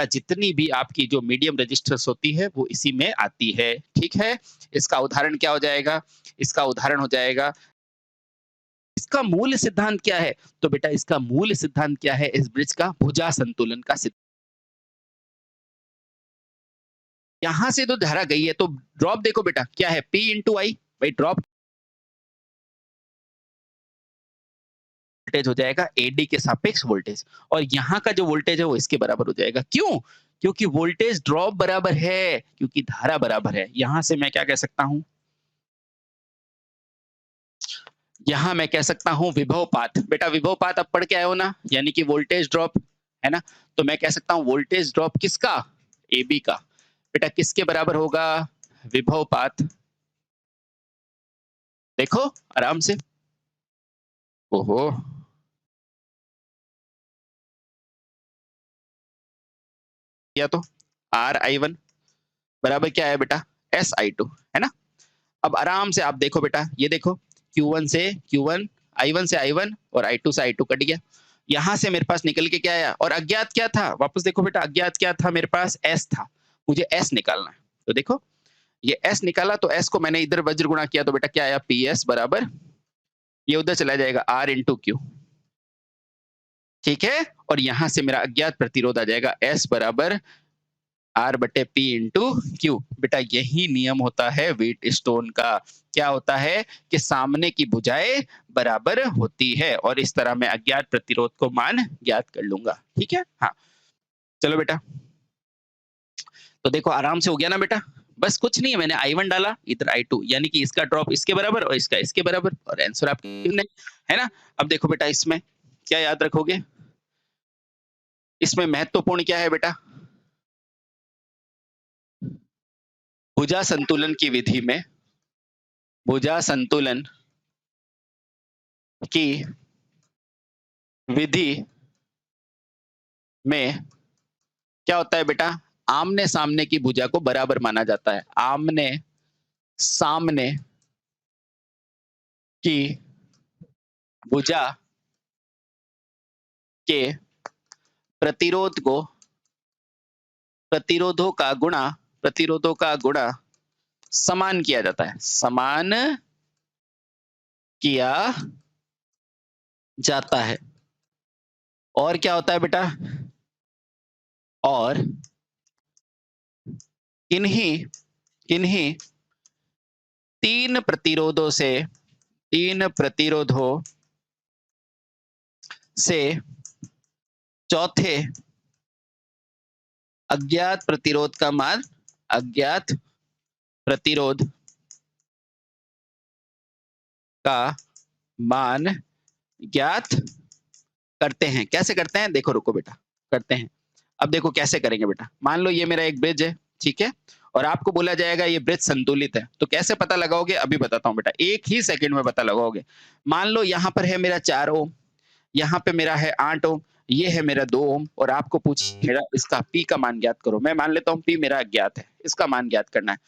जितनी भी आपकी जो मीडियम रजिस्टर्स होती है वो इसी में आती है, ठीक है? इसका उदाहरण क्या हो जाएगा? इसका उदाहरण हो जाएगा, इसका मूल सिद्धांत क्या है? तो बेटा इसका मूल सिद्धांत क्या है इस ब्रिज का? भुजा संतुलन का सिद्धांत। यहाँ से तो धारा गई है तो ड्रॉप देखो बेटा क्या है? P इंटू आई, भाई ड्रॉप वोल्टेज हो जाएगा एडी के सापेक्ष वोल्टेज, और यहाँ का जो वोल्टेज है वो इसके बराबर हो जाएगा। क्यों? क्योंकि वोल्टेज ड्रॉप बराबर है, क्योंकि धारा बराबर है। यहाँ से मैं क्या कह सकता हूँ? यहाँ मैं कह सकता हूँ विभव पात। बेटा विभव पात आप पढ़ के आए हो ना, यानी कि वोल्टेज ड्रॉप, है ना? तो मैं कह सकता हूँ वोल्टेज ड्रॉप किसका? एबी का। बेटा किसके बराबर होगा? विभव पात। देखो आराम से। ओहो, या तो आर आई वन बराबर क्या है बेटा? एस आई टू, है ना? अब आराम से आप देखो बेटा, ये देखो Q1 से Q1, I1 से I1 और I2 से I2 कट गया। यहाँ से मेरे पास निकल के क्या आया? और अज्ञात क्या था? वापस देखो बेटा, अज्ञात क्या था मेरे पास? S था। मुझे S निकालना है। तो देखो ये S निकाला तो S को मैंने इधर वज्र गुणा किया तो बेटा क्या आया? PS बराबर, ये उधर चला जाएगा R इंटू क्यू, ठीक है? और यहाँ से मेरा अज्ञात प्रतिरोध आ जाएगा S बराबर आर बटे पी इंटू क्यू। बेटा यही नियम होता है व्हीट स्टोन का। क्या होता है कि सामने की भुजाएं बराबर होती है, और इस तरह मैं अज्ञात प्रतिरोध को मान ज्ञात कर लूंगा, ठीक है? हाँ, चलो बेटा, तो देखो आराम से हो गया ना बेटा। बस कुछ नहीं है, मैंने I1 डाला, इधर I2, यानी कि इसका ड्रॉप इसके बराबर और इसका इसके बराबर, और आंसर आपके, है ना? अब देखो बेटा इसमें क्या याद रखोगे? इसमें महत्वपूर्ण क्या है बेटा? भुजा संतुलन की विधि में, भुजा संतुलन की विधि में क्या होता है बेटा? आमने सामने की भुजा को बराबर माना जाता है। आमने सामने की भुजा के प्रतिरोध को, प्रतिरोधों का गुणा समान किया जाता है, समान किया जाता है। और क्या होता है बेटा? और इन्हीं इन्हीं तीन प्रतिरोधों से, तीन प्रतिरोधों से चौथे अज्ञात प्रतिरोध का मान, अज्ञात प्रतिरोध का मान ज्ञात करते हैं। कैसे करते हैं? देखो रुको बेटा, करते हैं। अब देखो कैसे करेंगे बेटा। मान लो ये मेरा एक ब्रिज है, ठीक है? और आपको बोला जाएगा ये ब्रिज संतुलित है, तो कैसे पता लगाओगे? अभी बताता हूँ बेटा, एक ही सेकंड में पता लगाओगे। मान लो यहाँ पर है मेरा 4 ओम, यहाँ पे मेरा है 8 ओम, ये है मेरा 2 ओम, और आपको पूछ मेरा इसका पी का मान ज्ञात करो। मैं मान लेता हूँ पी मेरा अज्ञात है, इसका मान ज्ञात करना है।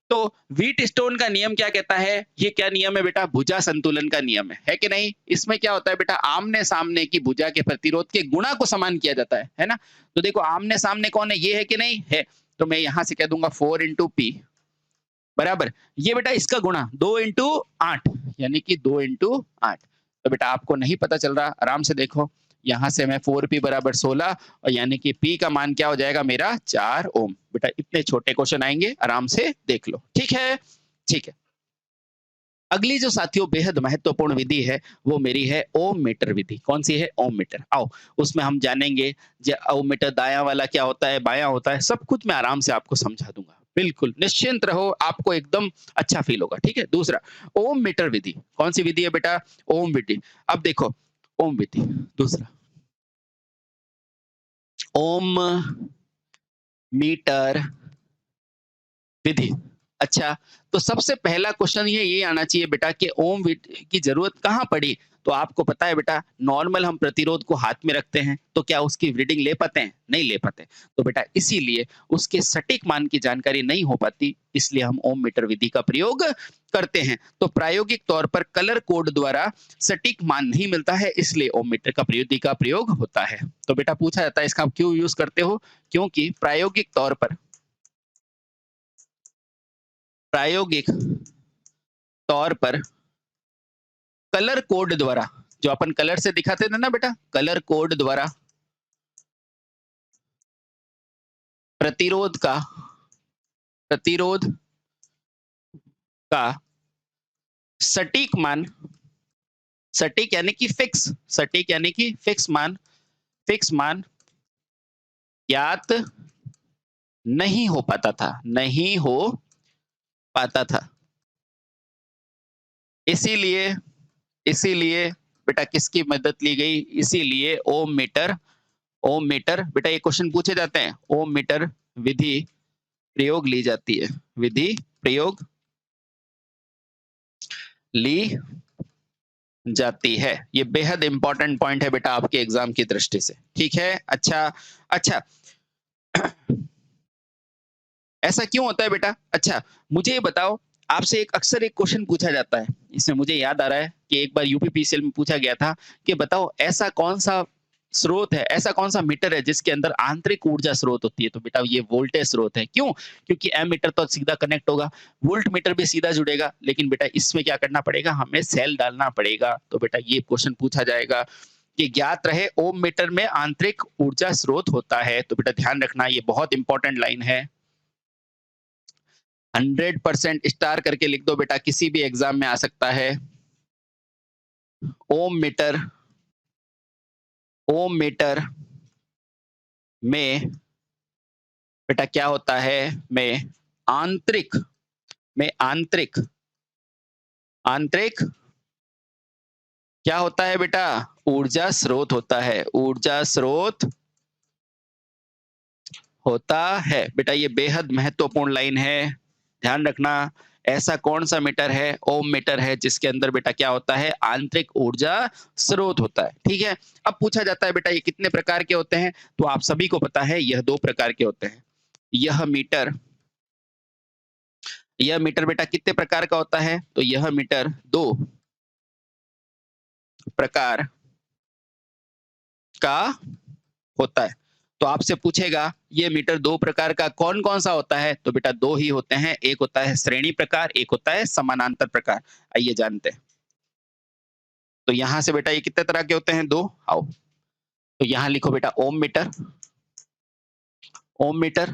तो व्हीट स्टोन का नियम क्या कहता है? ये क्या नियम है बेटा? भुजा संतुलन का नियम है कि नहीं? इसमें क्या होता है बेटा? आमने सामने की भुजा के प्रतिरोध के गुणा को समान किया जाता है ना? तो देखो आमने सामने कौन है? ये है कि नहीं है? तो मैं यहां से कह दूंगा 4 इंटू पी बराबर, ये बेटा इसका गुणा 2 इंटू 8, यानी कि 2 इंटू 8। तो बेटा आपको नहीं पता चल रहा, आराम से देखो, यहाँ से मैं 4p बराबर 16, और यानी कि p का मान क्या हो जाएगा मेरा? 4 ओम। बेटा इतने छोटे क्वेश्चन आएंगे, आराम से देख लो, ठीक है? ठीक है। अगली जो साथियों बेहद महत्वपूर्ण विधि है वो मेरी है ओम मीटर विधि। कौन सी है? ओम मीटर। आओ उसमें हम जानेंगे जो ओम मीटर दायां वाला क्या होता है, बायां होता है, सब कुछ मैं आराम से आपको समझा दूंगा। बिल्कुल निश्चिंत रहो, आपको एकदम अच्छा फील होगा, ठीक है? दूसरा, ओम मीटर विधि। कौन सी विधि है बेटा? ओम विधि। अब देखो ओम विधि, दूसरा ओम मीटर विधि। अच्छा, तो सबसे पहला क्वेश्चन ये आना चाहिए बेटा कि ओम की जरूरत कहाँ पड़ी? तो आपको पता है बेटा, नॉर्मल हम प्रतिरोध को हाथ में रखते हैं, तो क्या उसकी रीडिंग ले पाते हैं? नहीं ले पाते। तो बेटा इसीलिए उसके सटीक मान की जानकारी नहीं हो पाती, इसलिए हम ओम मीटर विधि का प्रयोग करते हैं। तो प्रायोगिक तौर पर कलर कोड द्वारा सटीक मान नहीं मिलता है, इसलिए ओम मीटर का विधि का प्रयोग होता है। तो बेटा पूछा जाता है इसका आप क्यों यूज करते हो? क्योंकि प्रायोगिक तौर पर कलर कोड द्वारा, जो अपन कलर से दिखाते थे ना बेटा, कलर कोड द्वारा प्रतिरोध का प्रतिरोध का सटीक मान, सटीक यानी कि फिक्स, सटीक यानी कि फिक्स मान ज्ञात नहीं हो पाता था, नहीं हो पाता था। इसीलिए इसीलिए बेटा किसकी मदद ली गई? इसीलिए ओम मीटर बेटा ये क्वेश्चन पूछे जाते हैं, ओम मीटर विधि प्रयोग ली जाती है, विधि प्रयोग ली जाती है। ये बेहद इंपॉर्टेंट पॉइंट है बेटा आपके एग्जाम की दृष्टि से, ठीक है? अच्छा ऐसा क्यों होता है बेटा? अच्छा मुझे ये बताओ, आपसे एक अक्सर एक क्वेश्चन पूछा जाता है, इसमें मुझे याद आ रहा है कि एक बार यूपीपीसीएल में पूछा गया था कि बताओ ऐसा कौन सा स्रोत है, ऐसा कौन सा मीटर है जिसके अंदर आंतरिक ऊर्जा स्रोत होती है? तो बेटा ये वोल्टेज स्रोत है। क्यों? क्योंकि एम मीटर तो सीधा कनेक्ट होगा, वोल्ट मीटर भी सीधा जुड़ेगा, लेकिन बेटा इसमें क्या करना पड़ेगा? हमें सेल डालना पड़ेगा। तो बेटा ये क्वेश्चन पूछा जाएगा कि ज्ञात रहे ओम मीटर में आंतरिक ऊर्जा स्रोत होता है। तो बेटा ध्यान रखना, ये बहुत इंपॉर्टेंट लाइन है। 100% स्टार करके लिख दो बेटा, किसी भी एग्जाम में आ सकता है। ओम मीटर में बेटा क्या होता है? आंतरिक में आंतरिक आंतरिक क्या होता है बेटा? ऊर्जा स्रोत होता है, ऊर्जा स्रोत होता है। बेटा ये बेहद महत्वपूर्ण लाइन है, ध्यान रखना। ऐसा कौन सा मीटर है? ओम मीटर है, जिसके अंदर बेटा क्या होता है? आंतरिक ऊर्जा स्रोत होता है, ठीक है? अब पूछा जाता है बेटा ये कितने प्रकार के होते हैं? तो आप सभी को पता है यह 2 प्रकार के होते हैं। यह मीटर बेटा कितने प्रकार का होता है? तो यह मीटर 2 प्रकार का होता है। तो आपसे पूछेगा ये मीटर 2 प्रकार का कौन कौन सा होता है? तो बेटा 2 ही होते हैं, एक होता है श्रेणी प्रकार, एक होता है समानांतर प्रकार। आइए जानते हैं। तो यहां से बेटा ये कितने तरह के होते हैं? 2। आओ तो यहां लिखो बेटा ओम मीटर। ओम मीटर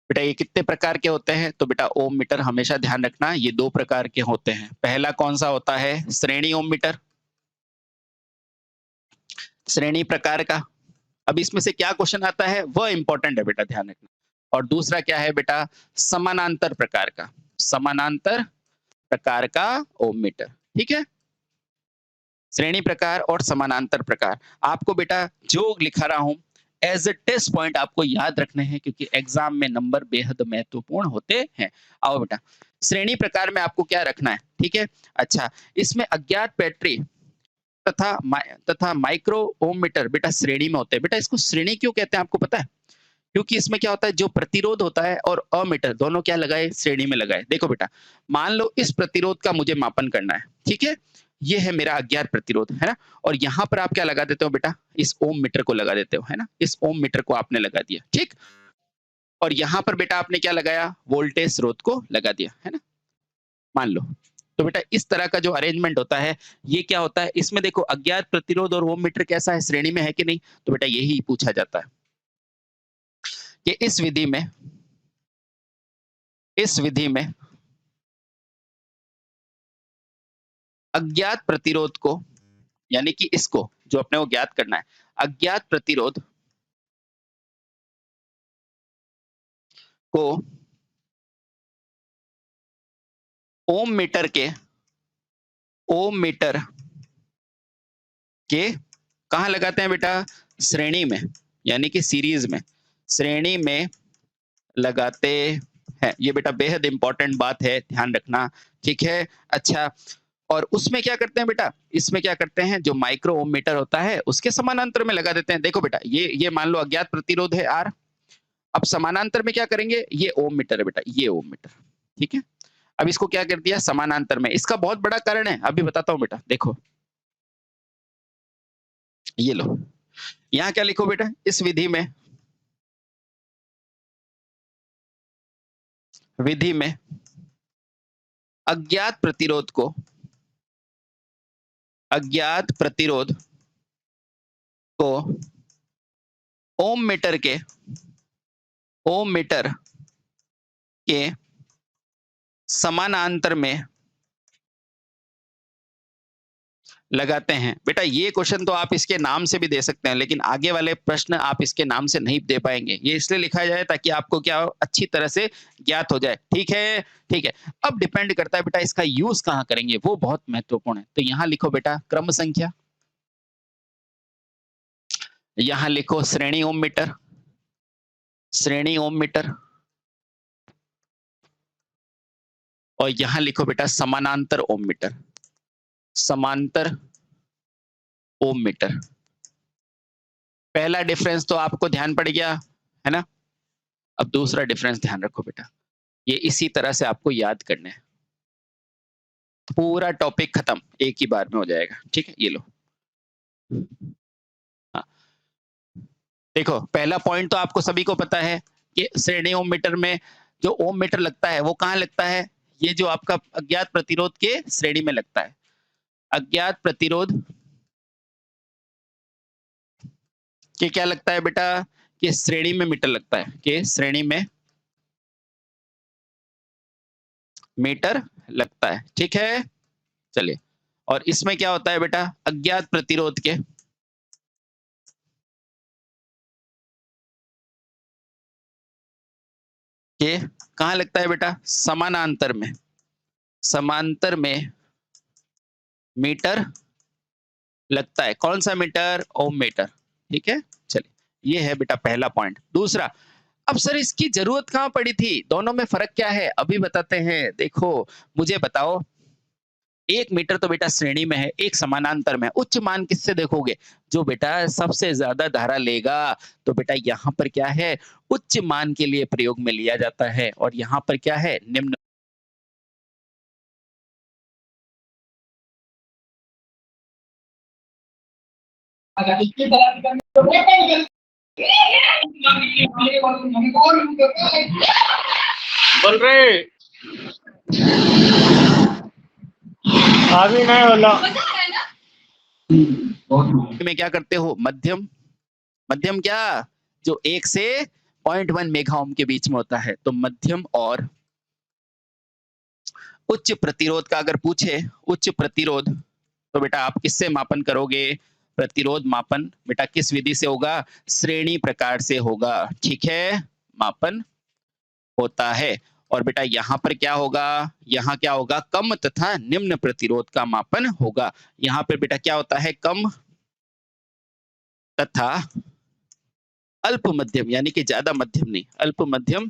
बेटा ये कितने प्रकार के होते हैं? तो बेटा ओम मीटर हमेशा ध्यान रखना ये 2 प्रकार के होते हैं। पहला कौन सा होता है? श्रेणी ओम मीटर, श्रेणी प्रकार का। अब इसमें से क्या क्वेश्चन आता है वह इंपॉर्टेंट है बेटा, ध्यान रखना। और दूसरा क्या है बेटा? समानांतर प्रकार का, समानांतर प्रकार का ओम मीटर, ठीक है? श्रेणी प्रकार और समानांतर प्रकार। आपको बेटा जो लिखा रहा हूं एज ए टेस्ट पॉइंट आपको याद रखने हैं, क्योंकि एग्जाम में नंबर बेहद महत्वपूर्ण होते हैं। आओ बेटा श्रेणी प्रकार में आपको क्या रखना है, ठीक है? अच्छा इसमें अज्ञात बैटरी तथा माइक्रो ओम मीटर बेटा श्रेणी में होते हैं। बेटा इसको श्रेणी क्यों कहते हैं आपको पता है? क्योंकि इसमें क्या होता है, जो प्रतिरोध होता है और अमीटर दोनों क्या लगाए? श्रेणी में लगाए। देखो बेटा मान लो इस प्रतिरोध का मुझे मापन करना है, ठीक है? ये है मेरा अज्ञात प्रतिरोध, है ना? और यहाँ पर आप क्या लगा देते हो बेटा? इस ओम मीटर को लगा देते हो, है ना? इस ओम मीटर को आपने लगा दिया, ठीक? और यहाँ पर बेटा आपने क्या लगाया? वोल्टेज स्रोत को लगा दिया, है ना? मान लो। तो बेटा इस तरह का जो अरेंजमेंट होता है ये क्या होता है? इसमें देखो अज्ञात प्रतिरोध और ओम मीटर कैसा है? श्रेणी में है कि नहीं? तो बेटा यही पूछा जाता है कि इस विधि में अज्ञात प्रतिरोध को, यानी कि इसको जो अपने को ज्ञात करना है, अज्ञात प्रतिरोध को ओम मीटर के कहां लगाते हैं बेटा? श्रेणी में, यानी कि सीरीज में, श्रेणी में लगाते है। ये बेटा बेहद इंपॉर्टेंट बात है, ध्यान रखना, ठीक है। अच्छा, और उसमें क्या करते हैं बेटा, इसमें क्या करते हैं, जो माइक्रो ओम मीटर होता है उसके समानांतर में लगा देते हैं। देखो बेटा, ये मान लो अज्ञात प्रतिरोध है R। अब समानांतर में क्या करेंगे, ये ओम मीटर है बेटा, ये ओम मीटर, ठीक है। अब इसको क्या कर दिया समानांतर में। इसका बहुत बड़ा कारण है, अभी बताता हूं बेटा। देखो ये लो, यहां क्या लिखो बेटा, इस विधि में अज्ञात प्रतिरोध को ओम मीटर के समानांतर में लगाते हैं। बेटा ये क्वेश्चन तो आप इसके नाम से भी दे सकते हैं, लेकिन आगे वाले प्रश्न आप इसके नाम से नहीं दे पाएंगे। ये इसलिए लिखा जाए ताकि आपको क्या अच्छी तरह से ज्ञात हो जाए, ठीक है, ठीक है। अब डिपेंड करता है बेटा इसका यूज कहाँ करेंगे, वो बहुत महत्वपूर्ण है। तो यहाँ लिखो बेटा क्रम संख्या, यहाँ लिखो श्रेणी ओम मीटर, और यहाँ लिखो बेटा समानांतर ओम मीटर। पहला डिफरेंस तो आपको ध्यान पड़ गया है ना। अब दूसरा डिफरेंस ध्यान रखो बेटा, ये इसी तरह से आपको याद करना है। पूरा टॉपिक खत्म एक ही बार में हो जाएगा, ठीक है। ये लो, हाँ। देखो पहला पॉइंट तो आपको सभी को पता है कि श्रेणी ओम मीटर में जो ओम मीटर लगता है वो कहाँ लगता है, ये जो आपका अज्ञात प्रतिरोध के श्रेणी में लगता है। अज्ञात प्रतिरोध के क्या लगता है बेटा, कि श्रेणी में मीटर लगता है, कि श्रेणी में मीटर लगता है, ठीक है। चलिए, और इसमें क्या होता है बेटा, अज्ञात प्रतिरोध के कहाँ लगता है बेटा, समांतर में मीटर लगता है। कौन सा मीटर, ओम मीटर, ठीक है। चलिए, ये है बेटा पहला पॉइंट। दूसरा, अब सर इसकी जरूरत कहाँ पड़ी थी, दोनों में फर्क क्या है, अभी बताते हैं। देखो मुझे बताओ, एक मीटर तो बेटा श्रेणी में है, एक समानांतर में। उच्च मान किससे देखोगे, जो बेटा सबसे ज्यादा धारा लेगा। तो बेटा यहाँ पर क्या है, उच्च मान के लिए प्रयोग में लिया जाता है, और यहाँ पर क्या है, निम्न। बोल रहे अभी नहीं बोला। में क्या करते हो, मध्यम क्या, जो 1 से 0.1 मेगा ओम के बीच में होता है। तो मध्यम और उच्च प्रतिरोध का अगर पूछे, उच्च प्रतिरोध, तो बेटा आप किससे मापन करोगे, प्रतिरोध मापन बेटा किस विधि से होगा, श्रेणी प्रकार से होगा, ठीक है। मापन होता है, और बेटा यहाँ पर क्या होगा, यहाँ क्या होगा, कम तथा निम्न प्रतिरोध का मापन होगा। यहाँ पर बेटा क्या होता है, कम तथा अल्प मध्यम, यानी कि ज्यादा मध्यम नहीं, अल्प मध्यम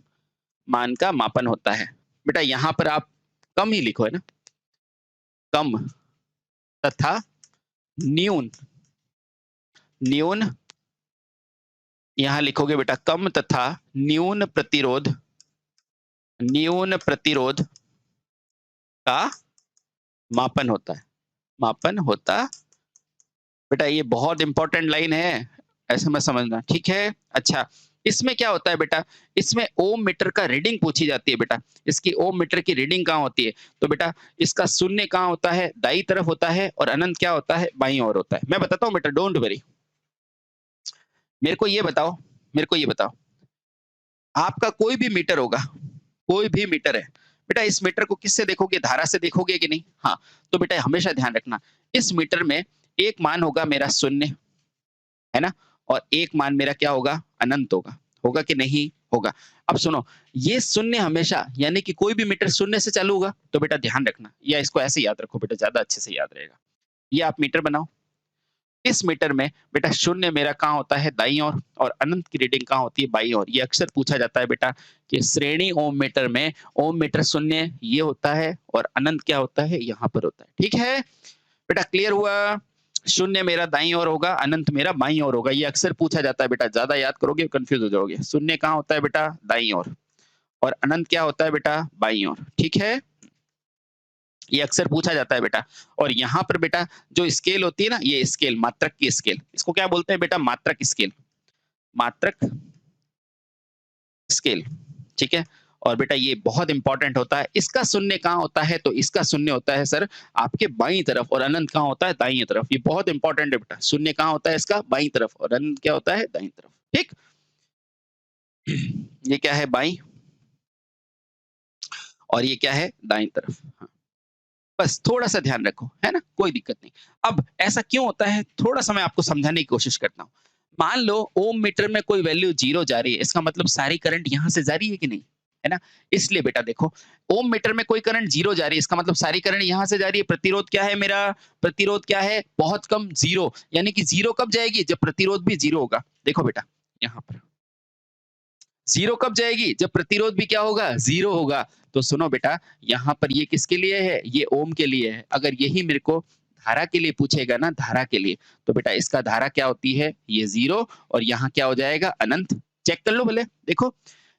मान का मापन होता है। बेटा यहाँ पर आप कम ही लिखो, है ना, कम तथा न्यून, यहां लिखोगे बेटा कम तथा न्यून प्रतिरोध का मापन होता बेटा। ये बहुत इंपॉर्टेंट लाइन है, ऐसे में समझना, ठीक है। अच्छा, इसमें क्या होता है बेटा, इसमें ओम मीटर का रीडिंग पूछी जाती है बेटा। इसकी ओम मीटर की रीडिंग कहाँ होती है, तो बेटा इसका शून्य कहाँ होता है, दाई तरफ होता है, और अनंत क्या होता है, बाईं ओर होता है। मैं बताता हूँ बेटा, डोंट वरी। मेरे को ये बताओ, आपका कोई भी मीटर होगा, कोई भी मीटर है बेटा, इस मीटर को किससे देखोगे, धारा से देखोगे कि नहीं। हाँ, तो बेटा हमेशा ध्यान रखना, इस मीटर में एक मान होगा मेरा शून्य, है ना, और एक मान मेरा क्या होगा, अनंत होगा कि नहीं होगा। अब सुनो, ये शून्य हमेशा, यानी कि कोई भी मीटर शून्य से चालू होगा। तो बेटा ध्यान रखना, या इसको ऐसे याद रखो बेटा, ज्यादा अच्छे से याद रहेगा। ये आप मीटर बनाओ, इस मीटर में बेटा शून्य मेरा कहाँ होता है दाईं ओर और अनंत की रीडिंग कहाँ होती है बाईं ओर। ये अक्सर पूछा जाता है बेटा कि श्रेणी ओम मीटर में ओम मीटर शून्य ये होता है और अनंत क्या होता है यहाँ पर होता है। ठीक है बेटा, क्लियर हुआ? शून्य मेरा दाईं ओर होगा, अनंत मेरा बाईं ओर होगा। ये अक्सर पूछा जाता है बेटा, ज्यादा याद करोगे कंफ्यूज हो जाओगे। शून्य कहाँ होता है बेटा दाईं ओर और अनंत क्या होता है बेटा बाईं ओर। ठीक है, ये अक्सर पूछा जाता है बेटा। और यहाँ पर बेटा जो स्केल होती है ना, ये स्केल मात्रक की स्केल, इसको क्या बोलते हैं बेटा मात्रक स्केल, मात्रक स्केल। ठीक है, और बेटा ये बहुत इंपॉर्टेंट होता है। इसका शून्य कहाँ होता है, तो इसका शून्य होता है सर आपके बाईं तरफ और अनंत कहाँ होता है दाईं तरफ। ये बहुत इंपॉर्टेंट है बेटा, शून्य कहाँ होता है इसका बाईं तरफ और अनंत क्या होता है दाईं तरफ। ठीक, ये क्या है बाईं और ये क्या है दाईं तरफ। हाँ, बस थोड़ा सा ध्यान रखो, है ना, कोई दिक्कत नहीं। अब ऐसा क्यों होता है, थोड़ा सा मैं आपको समझाने की कोशिश करता हूँ। मान लो ओम मीटर में कोई वैल्यू 0 जा रही है, इसका मतलब सारी करंट यहाँ से जा रही है कि नहीं, है ना। इसलिए बेटा देखो, ओम मीटर में कोई करंट 0 जा रही है, इसका मतलब सारी करंट यहाँ से जा रही है। प्रतिरोध क्या है मेरा, प्रतिरोध क्या है बहुत कम 0, यानी कि 0 कब जाएगी जब प्रतिरोध भी 0 होगा। देखो बेटा यहाँ पर 0 कब जाएगी जब प्रतिरोध भी क्या होगा 0 होगा। तो सुनो बेटा, यहाँ पर ये किसके लिए है, ये ओम के लिए है। अगर यही मेरे को धारा के लिए पूछेगा ना, धारा के लिए, तो बेटा इसका धारा क्या होती है ये 0 और यहाँ क्या हो जाएगा अनंत। चेक कर लो भले, देखो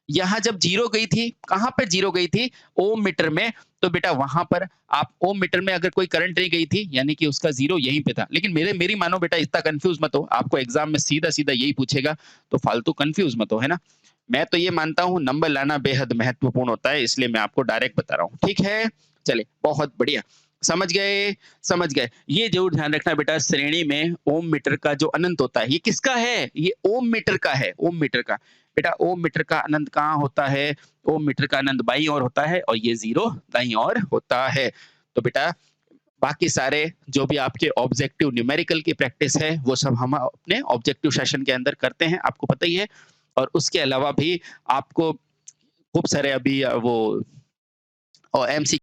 यहाँ जब 0 गई थी, कहाँ पर 0 गई थी ओम मीटर में, तो बेटा वहां पर आप ओम मीटर में अगर कोई करंट नहीं गई थी यानी कि उसका 0 यहीं पे था। लेकिन मेरी मानो बेटा, इतना कंफ्यूज मत हो, आपको एग्जाम में सीधा सीधा यही पूछेगा, तो फालतू कंफ्यूज मत हो, है ना। मैं तो ये मानता हूँ नंबर लाना बेहद महत्वपूर्ण होता है, इसलिए मैं आपको डायरेक्ट बता रहा हूँ। ठीक है, चले बहुत बढ़िया, समझ गए समझ गए। ये जरूर ध्यान रखना बेटा, श्रेणी में ओम मीटर का जो अनंत होता है ये किसका है, ये ओम मीटर का है, ओम मीटर का। बेटा ओम मीटर का अनंत कहाँ होता है, ओम मीटर का अनंत बाईं ओर होता है और ये 0 दाईं ओर होता है। तो बेटा बाकी सारे जो भी आपके ऑब्जेक्टिव न्यूमेरिकल की प्रैक्टिस है वो सब हम अपने ऑब्जेक्टिव सेशन के अंदर करते हैं, आपको पता ही है। और उसके अलावा भी आपको खूब सारे अभी वो एमसी